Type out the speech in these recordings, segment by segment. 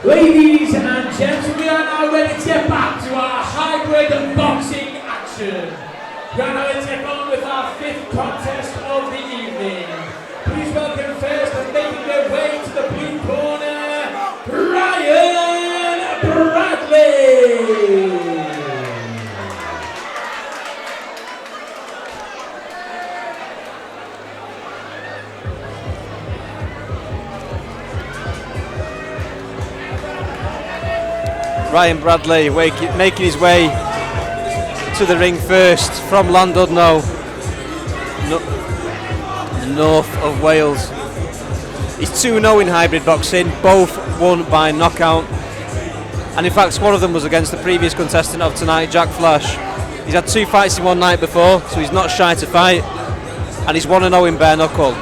Ladies and gents, we are now ready to get back to our hybrid boxing action. We are now going to take on with our fifth contest of the evening. Please welcome first and making their way to the blue corner, Ryan Bradley. Ryan Bradley making his way to the ring first from Llandudno, north of Wales. He's 2-0 in hybrid boxing, both won by knockout. And in fact, one of them was against the previous contestant of tonight, Jack Flash. He's had 2 fights in one night before, so he's not shy to fight. And he's 1-0 in bare knuckle.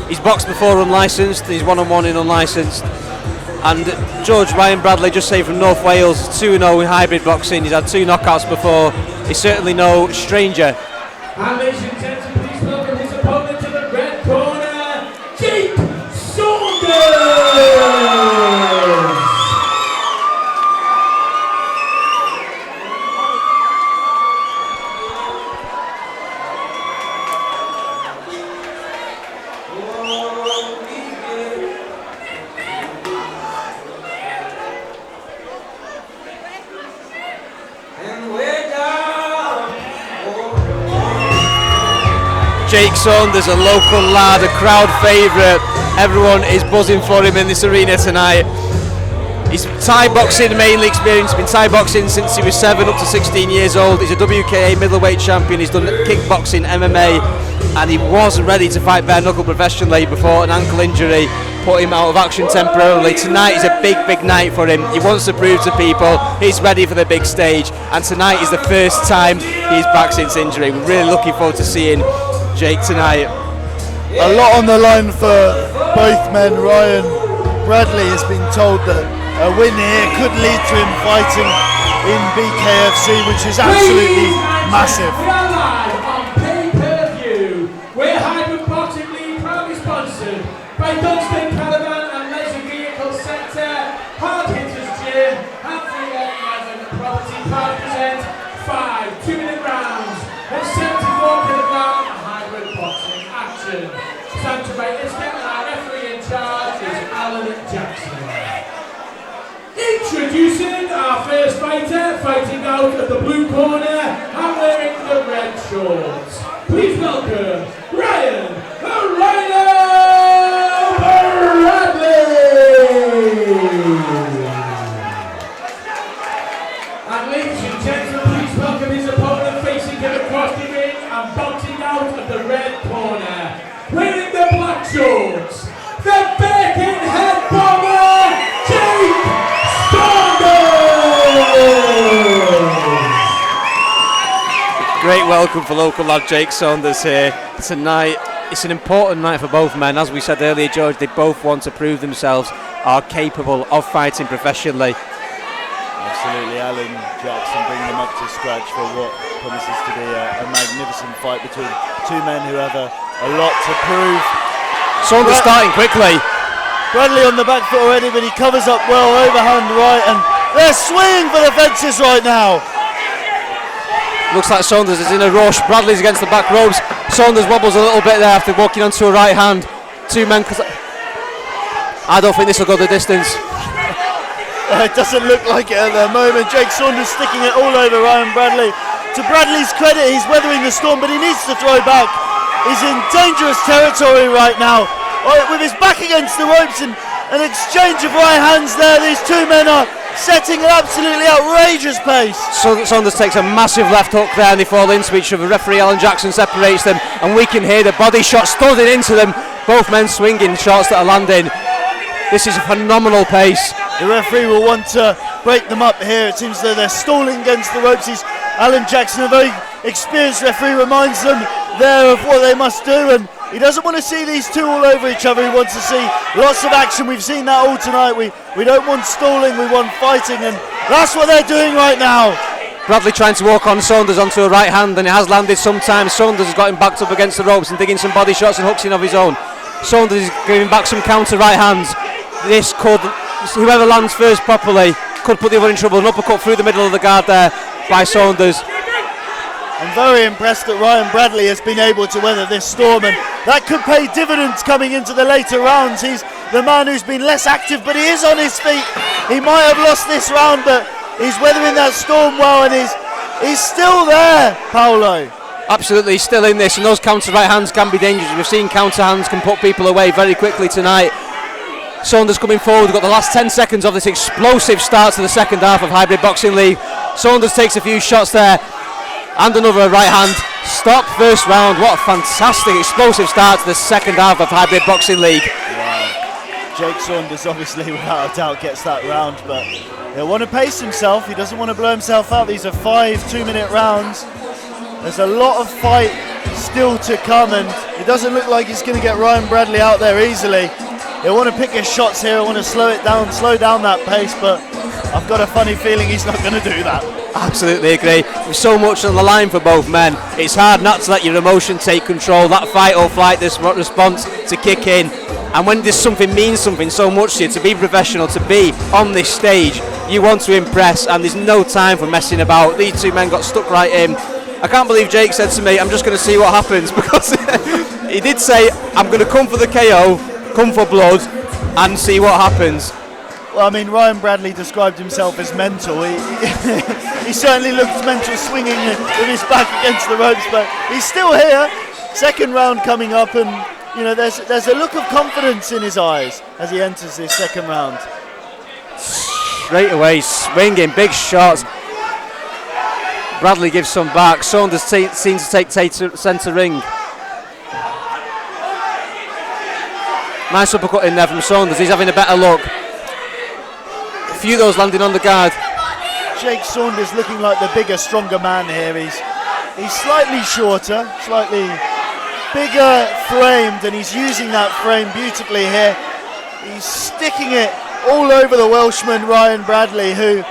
He's boxed before unlicensed, he's 1-1 in unlicensed. And Judge Ryan Bradley, just say from North Wales, 2-0 in hybrid boxing. He's had 2 knockouts before. He's certainly no stranger. And ladies and gentlemen, please welcome his opponent to the red corner, Jake Saunders. Jake Saunders, a local lad, a crowd favourite. Everyone is buzzing for him in this arena tonight. He's Thai boxing mainly experienced, been Thai boxing since he was 7 up to 16 years old. He's a WKA middleweight champion, he's done kickboxing, MMA, and he was ready to fight bare knuckle professionally before an ankle injury put him out of action temporarily. Tonight is a big night for him. He wants to prove to people he's ready for the big stage, and tonight is the first time he's back since injury. We're really looking forward to seeing Jake tonight. A lot on the line for both men. Ryan Bradley has been told that a win here could lead to him fighting in BKFC, which is absolutely massive. We are live on pay-per-view. We're Hybrid Boxing League, proudly sponsored by Dunstan Caravan and Leisure Vehicle Centre, Hard Hitters Gym, and 311 Property Park present 5 2-minute rounds of 74kg hybrid boxing action. Sanctioned by Instant, and our referee in charge is Alan Jackson. Introducing our first fighter, fighting out of the blue corner and wearing the red shorts. Please welcome Ryan Bradley! And ladies and gentlemen, please welcome his opponent facing him across the ring and bouncing out of the red corner, wearing the black shorts, the bacon head bomber, Jake Saunders! Great welcome for local lad Jake Saunders here tonight. It's an important night for both men. As we said earlier, George, they both want to prove themselves are capable of fighting professionally. Absolutely, Alan Jackson bringing them up to scratch for what promises to be a magnificent fight between two men who have a lot to prove. Saunders starting quickly. Bradley on the back foot already, but he covers up well, overhand right, and they're swinging for the fences right now. Looks like Saunders is in a rush. Bradley's against the back ropes. Saunders wobbles a little bit there after walking onto a right hand. Two men. I don't think this will go the distance. It doesn't look like it at the moment. Jake Saunders sticking it all over Ryan Bradley. To Bradley's credit, he's weathering the storm, but he needs to throw back. He's in dangerous territory right now. With his back against the ropes and an exchange of right hands there, these two men are setting an absolutely outrageous pace. So Saunders takes a massive left hook there and they fall into each other. Referee Alan Jackson separates them and we can hear the body shots studding into them. Both men swinging shots that are landing. This is a phenomenal pace. The referee will want to break them up here. It seems that they're stalling against the ropes. Alan Jackson, a very experienced referee, reminds them there of what they must do, and he doesn't want to see these two all over each other. He wants to see lots of action. We've seen that all tonight. We don't want stalling, we want fighting, and that's what they're doing right now. Bradley trying to walk on Saunders onto a right hand, and it has landed sometimes. Saunders has got him backed up against the ropes and digging some body shots and hooks in of his own. Saunders is giving back some counter right hands. this could, whoever lands first properly, could put the other in trouble. An uppercut through the middle of the guard there by Saunders. I'm very impressed that Ryan Bradley has been able to weather this storm, and that could pay dividends coming into the later rounds. He's the man who's been less active, but he is on his feet. He might have lost this round, but he's weathering that storm well, and he's still there, Paolo. Absolutely, he's still in this, and those counter right hands can be dangerous. We've seen counter hands can put people away very quickly tonight. Saunders coming forward. We've got the last 10 seconds of this explosive start to the second half of Hybrid Boxing League. Saunders takes a few shots there, and another right hand. Stop first round. What a fantastic explosive start to the second half of Hybrid Boxing League. Wow. Jake Saunders obviously without a doubt gets that round, but he'll want to pace himself. He doesn't want to blow himself out. These are 5 2-minute rounds. There's a lot of fight still to come, and it doesn't look like he's going to get Ryan Bradley out there easily. He'll want to pick his shots here. He'll want to slow down that pace, but I've got a funny feeling he's not going to do that. Absolutely agree. With so much on the line for both men, it's hard not to let your emotion take control. That fight or flight response to kick in, and when this something means something so much to you, to be professional, to be on this stage, you want to impress, and there's no time for messing about. These two men got stuck right in. I can't believe Jake said to me, I'm just going to see what happens, because he did say, I'm going to come for the KO, come for blood, and see what happens. Well, I mean, Ryan Bradley described himself as mental. He certainly looked mental, swinging with his back against the ropes, but he's still here. Second round coming up, and you know, there's a look of confidence in his eyes as he enters this second round. Straight away, swinging, big shots. Bradley gives some back. Saunders seems to take centre ring. Nice uppercut in there from Saunders. He's having a better look. A few of those landing on the guard. Jake Saunders looking like the bigger, stronger man here. He's slightly shorter, slightly bigger framed, and he's using that frame beautifully here. He's sticking it all over the Welshman Ryan Bradley, who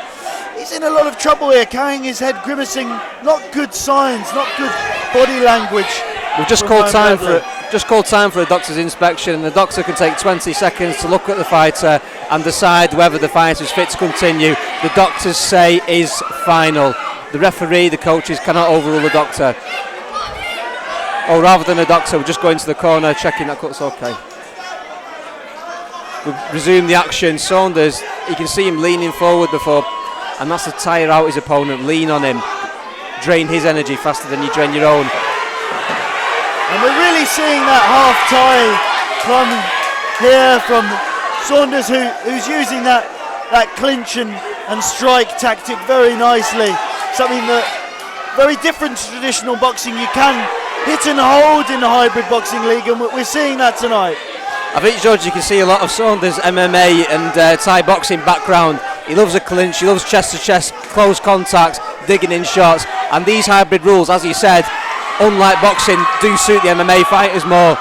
he's in a lot of trouble here, carrying his head, grimacing. Not good signs, not good body language. We've just called time for a doctor's inspection, and the doctor can take 20 seconds to look at the fighter and decide whether the fighter is fit to continue. The doctor's say is final. The referee, the coaches cannot overrule the doctor. Or rather than a doctor, we'll just go into the corner, checking that cut's okay. We've resumed the action. Saunders, you can see him leaning forward before, and that's to tire out his opponent. Lean on him, drain his energy faster than you drain your own. And we're really seeing that half tie from here from Saunders, who's using that clinch and strike tactic very nicely. Something that very different to traditional boxing. You can hit and hold in the Hybrid Boxing League, and we're seeing that tonight. I think, George, you can see a lot of Saunders' MMA and Thai boxing background. He loves a clinch, he loves chest-to-chest, close contact, digging in shots, and these hybrid rules, as you said, unlike boxing, do suit the MMA fighters more.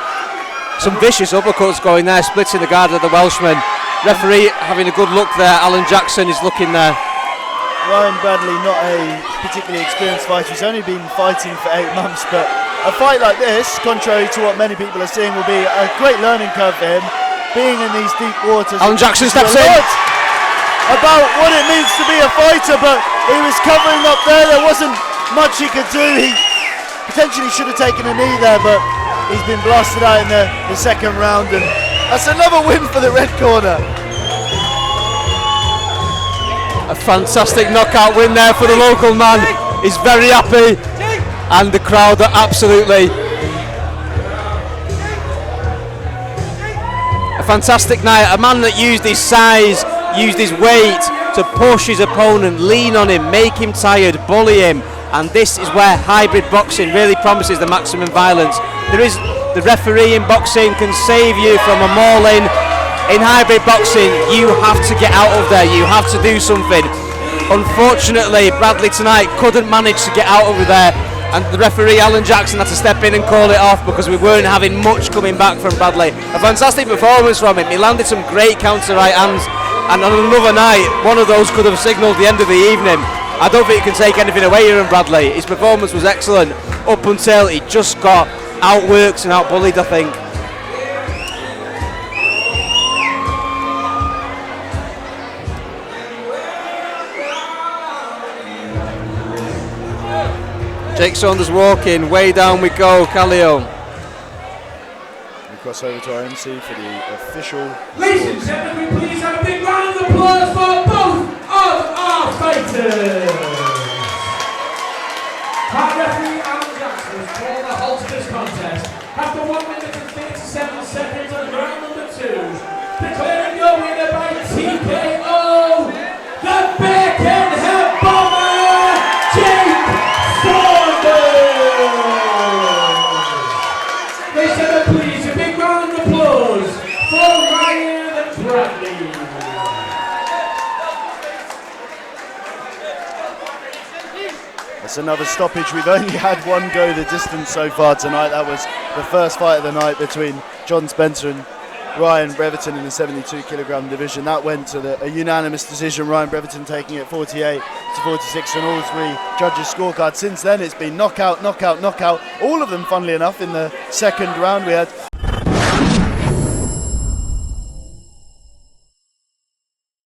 Some vicious uppercuts going there, splitting the guard of the Welshman. Referee having a good look there. Alan Jackson is looking there. Ryan Bradley, not a particularly experienced fighter. He's only been fighting for 8 months, but a fight like this, contrary to what many people are saying, will be a great learning curve for him. Being in these deep waters. Alan Jackson steps in. About what it means to be a fighter, but he was covering up there. There wasn't much he could do. He potentially should have taken a knee there, but he's been blasted out in the second round, and that's another win for the red corner. A fantastic knockout win there for the local man. He's very happy, and the crowd are absolutely. A fantastic night. A man that used his size, used his weight to push his opponent, lean on him, make him tired, bully him. And this is where hybrid boxing really promises the maximum violence. The referee in boxing can save you from a maul-in. In hybrid boxing, you have to get out of there, you have to do something. Unfortunately, Bradley tonight couldn't manage to get out of there, and the referee Alan Jackson had to step in and call it off because we weren't having much coming back from Bradley. A fantastic performance from him. He landed some great counter right hands, and on another night, one of those could have signalled the end of the evening. I don't think you can take anything away here from Bradley. His performance was excellent up until he just got outworked and outbullied, I think. Jake Saunders walking, way down we go, Callio. We cross over to our MC for the official. Ladies and gentlemen, we please have a big round of applause for both of our fighters. Our referee Alan Jackson has called a halt to this contest after 1 minute and 37 seconds on round number 2, declaring your winner by TKO, the Birkenhead Bomber, Jake Saunders. Ladies and gentlemen, please, a big round of applause for Ryan Bradley. That's another stoppage. We've only had one go the distance so far tonight. That was the first fight of the night between John Spencer and Ryan Breverton in the 72 kilogram division. That went to a unanimous decision, Ryan Breverton taking it 48 to 46 on all 3 judges' scorecards. Since then it's been knockout, knockout, knockout, all of them funnily enough in the second round. We had